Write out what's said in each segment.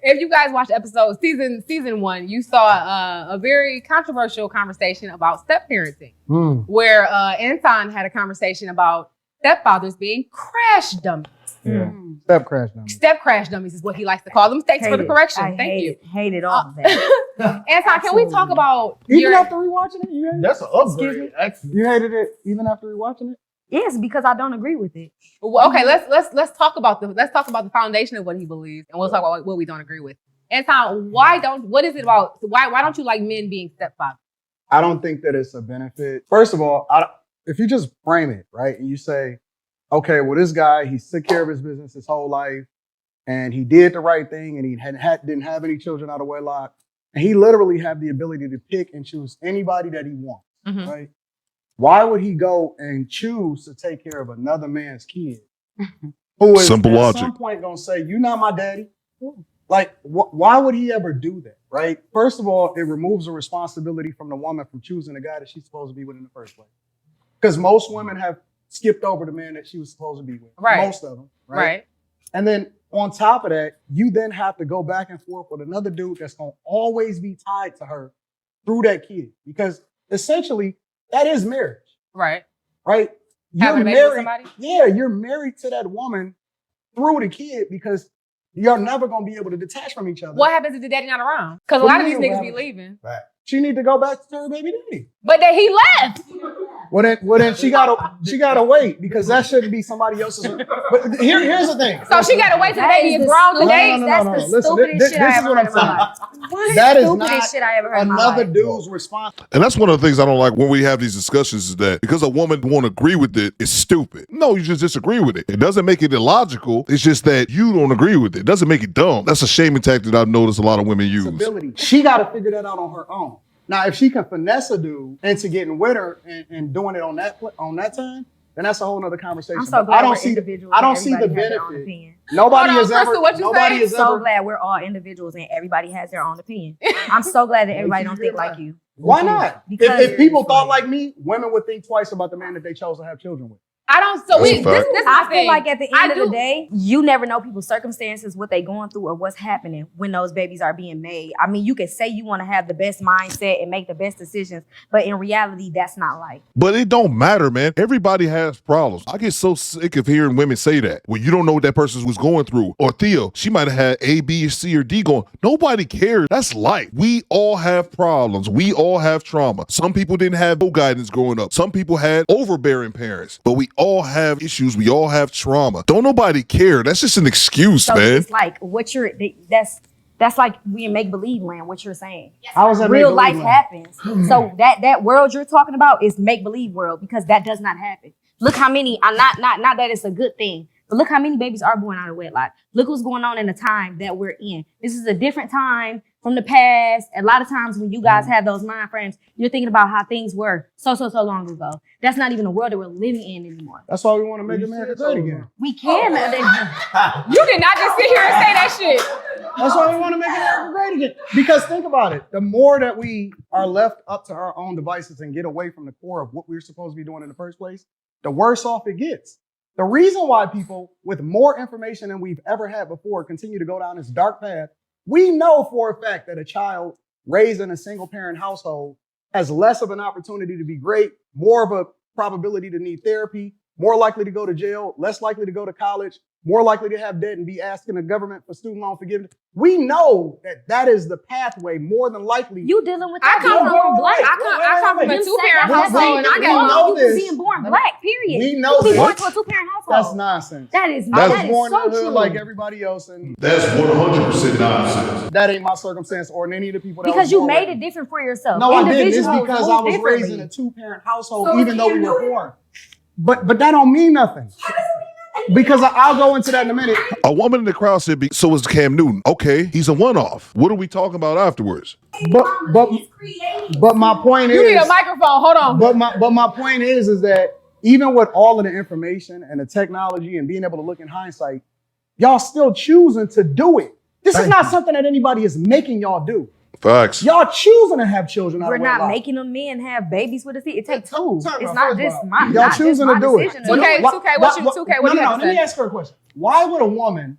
if you guys watched episode season 1, you saw a very controversial conversation about step parenting, where Anton had a conversation about stepfathers being crash dummies. Yeah. Step crash dummies. Step crash dummies is what he likes to call them. Thanks for the correction. Thank you. Hated all of that. Anton, can we talk about even after rewatching it? You hated That's an upgrade. You hated it even after rewatching it? Yes, because I don't agree with it. Well, okay, let's talk about the foundation of what he believes, and we'll talk about what we don't agree with. Anton, what is it about? Why don't you like men being stepfathers? I don't think that it's a benefit. First of all, if you just frame it, right, and you say, okay, well, this guy, he took care of his business his whole life, and he did the right thing, and he didn't have any children out of wedlock, and he literally had the ability to pick and choose anybody that he wants, right? Why would he go and choose to take care of another man's kid who is Simple at logic. some point going to say, you're not my daddy? Like, why would he ever do that, right? First of all, it removes the responsibility from the woman from choosing the guy that she's supposed to be with in the first place. Because most women have skipped over the man that she was supposed to be with. Right. Most of them, right? And then on top of that, you then have to go back and forth with another dude that's going to always be tied to her through that kid. Because essentially, that is marriage. Right. Right? Having a baby with somebody? Yeah, you're married to that woman through the kid because you're never going to be able to detach from each other. What happens if the daddy not around? Because a lot of these niggas be leaving. Right. She need to go back to her baby daddy. But then he left. Well then she gotta wait because that shouldn't be somebody else's. But here's the thing. So she gotta wait till the baby is grown to date. That's the stupidest shit I ever heard in my life. That is Stupidest shit I ever heard in my another life. dude's response. And that's one of the things I don't like when we have these discussions is that because a woman won't agree with it, it's stupid. No, you just disagree with it. It doesn't make it illogical. It's just that you don't agree with it. It doesn't make it dumb. That's a shaming tactic I've noticed a lot of women use. Ability. She got to figure that out on her own. Now, if she can finesse a dude into getting with her and doing it on that time, then that's a whole nother conversation. I'm so glad I don't we're see individuals. I don't and see the everybody has their own benefit. opinion. Nobody has Crystal, ever. what you Nobody say? has So ever. glad we're all individuals and everybody has their own opinion. I'm so glad that everybody don't think like you. Why not? Because If people thought like me, women would think twice about the man that they chose to have children with. I don't. So That's we. a fact. This is I the feel thing. like at the end I of the day, you never know people's circumstances, what they going through, or what's happening when those babies are being made. I mean, you can say you want to have the best mindset and make the best decisions, but in reality, that's not like. But it don't matter, man. Everybody has problems. I get so sick of hearing women say that when you don't know what that person was going through. Or Theo, she might have had A, B, C, or D going. Nobody cares. That's life. We all have problems. We all have trauma. Some people didn't have no guidance growing up. Some people had overbearing parents. But we all have issues. We all have trauma. Don't nobody care. That's just an excuse, So man. it's like what you're. That's like we in make believe land. What you're saying. How is that Real life make-believe land? happens. So that world you're talking about is make believe world because that does not happen. Look how many. Not that it's a good thing, but look how many babies are born out of wedlock. Look what's going on in the time that we're in. This is a different time from the past. A lot of times when you guys have those mind frames, you're thinking about how things were so long ago. That's not even the world that we're living in anymore. That's why we want to make America great again. We can. You did not just sit here and say that shit. That's why we want to make America great again. Because think about it. The more that we are left up to our own devices and get away from the core of what we're supposed to be doing in the first place, the worse off it gets. The reason why people with more information than we've ever had before continue to go down this dark path, we know for a fact that a child raised in a single parent household has less of an opportunity to be great, more of a probability to need therapy, more likely to go to jail, less likely to go to college, more likely to have debt and be asking the government for student loan forgiveness. We know that is the pathway more than likely. You dealing with I that come being born from black. I come from a You two-parent said that household, and I we got know you this. being born black, period. We know you be born this. to a two-parent household. That's nonsense. That is I not. was That is born so in the hood true. like everybody else, and That's 100% nonsense. that ain't my circumstance or any of the people that Because was you born made with. it different for yourself. No, I didn't. It's Individuals because move I was differently. raised in a two-parent household, So even though we you were knew born. But that don't mean nothing. Because I'll go into that in a minute. A woman in the crowd said, so is Cam Newton. Okay, he's a one-off. What are we talking about afterwards? But my point You is, need a microphone. Hold on. but my point is that even with all of the information and the technology and being able to look in hindsight, y'all still choosing to do it. This is not something that anybody is making y'all do. Facts. Y'all choosing to have children out We're of not wedlock. making them men have babies with us. It takes two. Time It's out, not first just of all. my. Y'all not just choosing my to do it. decision. Okay, 2K, what do you have to Let me say? ask her a question. Why would a woman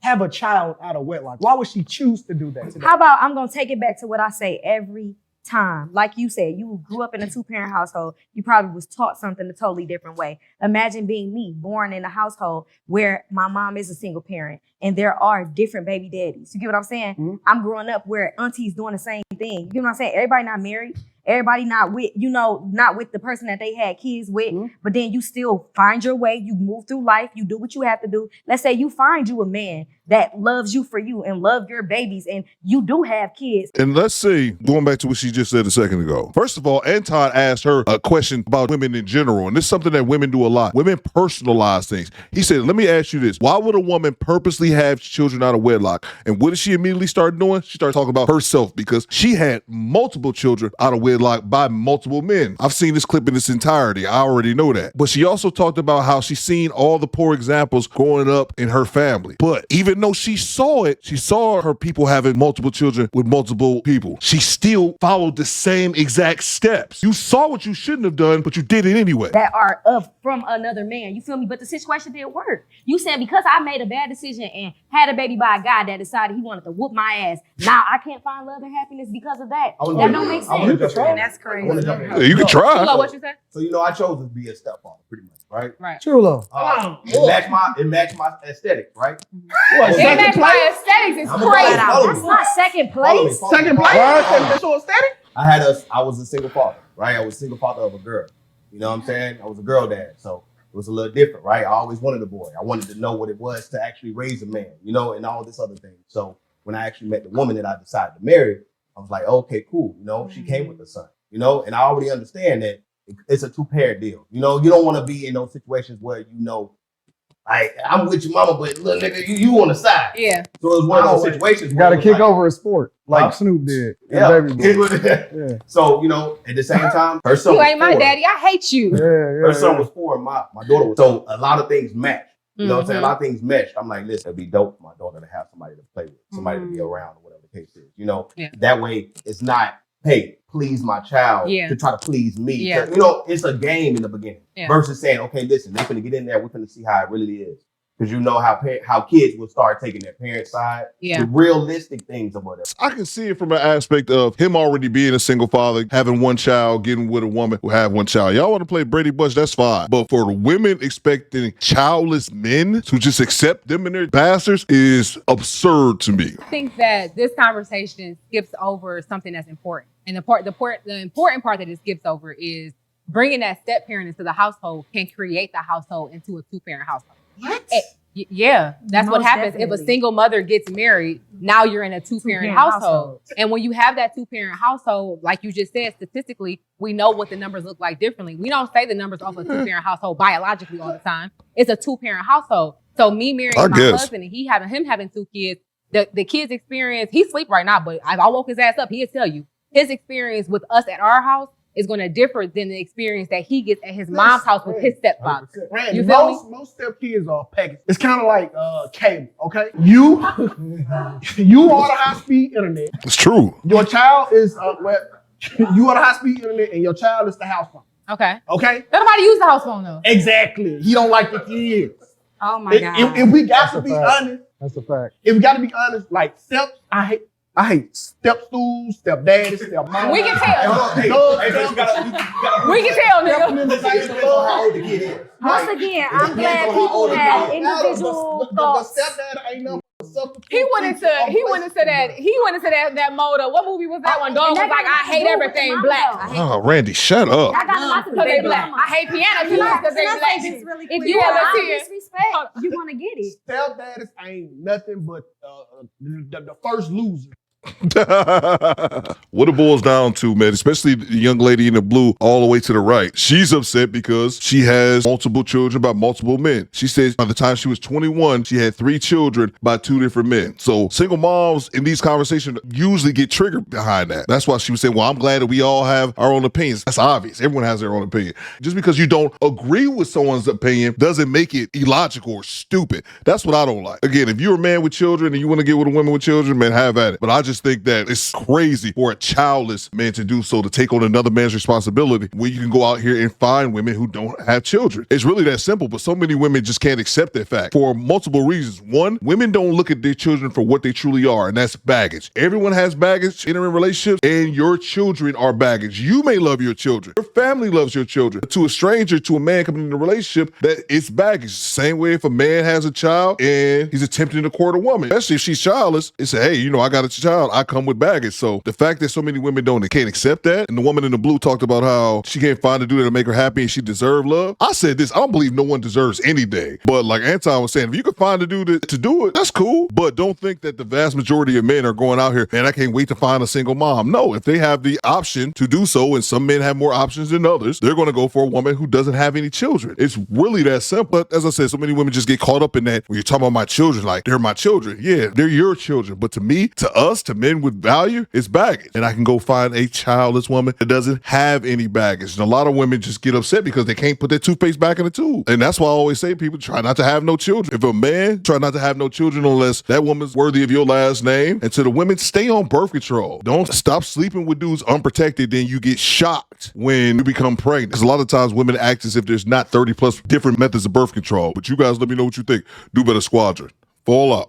have a child out of wedlock? Why would she choose to do that today? How about I'm gonna take it back to what I say every time. Like you said, you grew up in a 2-parent household. You probably was taught something a totally different way. Imagine being me, born in a household where my mom is a single parent and there are different baby daddies. You get what I'm saying? Mm-hmm. I'm growing up where auntie's doing the same thing. You get what I'm saying? Everybody not married. Everybody not with, not with the person that they had kids with, but then you still find your way. You move through life. You do what you have to do. Let's say you find you a man that loves you for you and love your babies and you do have kids. And let's see, going back to what she just said a second ago. First of all, Anton asked her a question about women in general, and this is something that women do a lot. Women personalize things. He said, let me ask you this. Why would a woman purposely have children out of wedlock? And what did she immediately start doing? She started talking about herself because she had multiple children out of wedlock by multiple men. I've seen this clip in its entirety. I already know that. But she also talked about how she's seen all the poor examples growing up in her family. But even though she saw it, she saw her people having multiple children with multiple people, she still followed the same exact steps. You saw what you shouldn't have done, but you did it anyway. That are from another man. You feel me? But the situation didn't work. You said because I made a bad decision and had a baby by a guy that decided he wanted to whoop my ass, now I can't find love and happiness because of that. That don't make sense. That's crazy. You can try. What you said? So I chose to be a stepfather, pretty much, right? Right. True love. It matched my aesthetic, right? What, It second matched my place? aesthetics. It's I'm crazy. about- That's not second place. Second place? That's your aesthetic? I was a single father, right? I was a single father of a girl. You know what I'm saying? I was a girl dad, so it was a little different, right? I always wanted a boy. I wanted to know what it was to actually raise a man, and all this other thing. So when I actually met the woman that I decided to marry, I was like, okay, cool. She came with a son, and I already understand that it's a 2-parent deal. You don't want to be in those situations where I'm with your mama, but little nigga, you on the side. Yeah. So it was one of those situations. You got to kick over a sport like Snoop did. Yeah. Yeah. So, at the same time, her son You was ain't my 4. daddy. I hate you. Her son was 4 and my daughter was. So a lot of things matched. You know what I'm saying? A lot of things meshed. I'm like, listen, it'd be dope for my daughter to have somebody to play with, somebody to be around, or whatever the case is. Yeah. That way it's not, hey, please my child to try to please me. Yeah. It's a game in the beginning versus saying, okay, listen, they're going to get in there. We're going to see how it really is. Because how kids will start taking their parents' side. Yeah. The realistic things or whatever. I can see it from an aspect of him already being a single father, having one child, getting with a woman who have one child. Y'all want to play Brady Bunch, that's fine. But for the women expecting childless men to just accept them and their bastards is absurd to me. I think that this conversation skips over something that's important. And the important part that it skips over is bringing that step parent into the household can create the household into a 2-parent household. What? Yeah, that's what Most happens. definitely. If a single mother gets married, now you're in a 2-parent household. And when you have that 2-parent household, like you just said, statistically, we know what the numbers look like differently. We don't say the numbers off a 2-parent household biologically all the time. It's a 2-parent household. So me marrying my husband and him having 2 kids, the kids' experience, he sleep right now, but if I woke his ass up, he'll tell you his experience with us at our house is going to differ than the experience that he gets at his mom's house with his stepfather. Randy, You feel me? most step kids are packaged. It's kind of like cable, okay? You are the high-speed internet. It's true. Your child is, you are the high-speed internet and your child is the house phone. Okay. Okay? Nobody use the house phone though. Exactly. He don't like the kids. Oh my God. If we got to be honest, That's a fact. if we got to be honest, like steps, I hate step stools, step daddies, step mom. We can tell. Hey, but you gotta We can tell, nigga. how old the kid is. Once again, I'm glad people have individual The thoughts. stepdad ain't nothing but a substitute He went into that mode of what movie was that one? Dog was And like, that I got hate to do with everything mama, black. though. I hate Oh, Randy, shut up. I got nothing because they to black. I hate piano keys because they black. If you ever see it, disrespect, you want to get it. Stepdads ain't nothing but the first loser. What it boils down to, man, especially the young lady in the blue all the way to the right, she's upset because she has multiple children by multiple men. She says by the time she was 21, she had 3 children by 2 different men. So single moms in these conversations usually get triggered behind that. That's why she was saying, well, I'm glad that we all have our own opinions. That's obvious. Everyone has their own opinion. Just because you don't agree with someone's opinion doesn't make it illogical or stupid. That's what I don't like. Again, if you're a man with children and you want to get with a woman with children, man, have at it. But I just just think that it's crazy for a childless man to do so, to take on another man's responsibility when you can go out here and find women who don't have children. It's really that simple, but so many women just can't accept that fact for multiple reasons. One, women don't look at their children for what they truly are, and that's baggage. Everyone has baggage entering relationships, and your children are baggage. You may love your children. Your family loves your children. To a stranger, to a man coming into a relationship, that it's baggage. Same way if a man has a child and he's attempting to court a woman, especially if she's childless, it's hey, you know, I got a child, I come with baggage. So the fact that so many women can't accept that, and the woman in the blue talked about how she can't find a dude to make her happy and she deserves love. I said this, I don't believe no one deserves anything. But like Anton was saying, if you can find a dude to do it, that's cool. But don't think that the vast majority of men are going out here, man, I can't wait to find a single mom. No, if they have the option to do so, and some men have more options than others, they're going to go for a woman who doesn't have any children. It's really that simple. But as I said, so many women just get caught up in that when you're talking about my children, like they're my children. Yeah, they're your children. But to me, to us, to men with value, it's baggage. And I can go find a childless woman that doesn't have any baggage. And a lot of women just get upset because they can't put their toothpaste back in the tube. And that's why I always say people try not to have no children. If a man try not to have no children unless that woman's worthy of your last name. And to the women, stay on birth control. Don't stop sleeping with dudes unprotected, then you get shocked when you become pregnant. Because a lot of times women act as if there's not 30 plus different methods of birth control. But you guys let me know what you think. Do Better Squadron. Fall out.